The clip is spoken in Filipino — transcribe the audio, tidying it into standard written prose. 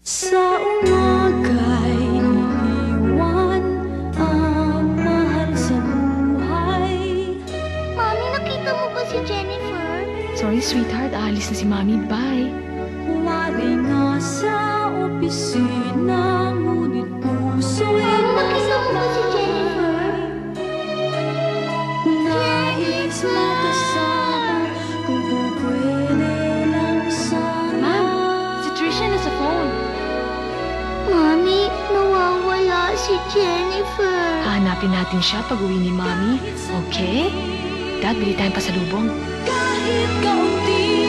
Sa umaga'y iiwan ang mahal sa buhay. Mami, nakita mo ba si Jennifer? Sorry, sweetheart. Aalis na si Mami. Bye. Wari nga sa opisina, ngunit puso'y Nakita mo ba si Jennifer? nais magkasama, kung pwede lang sana. Si Trisha na sa phone. Mami, nawawala si Jennifer. Hahanapin natin siya pag uwi ni Mami. Okay? Dad, bili tayong pasalubong. Kahit kaunti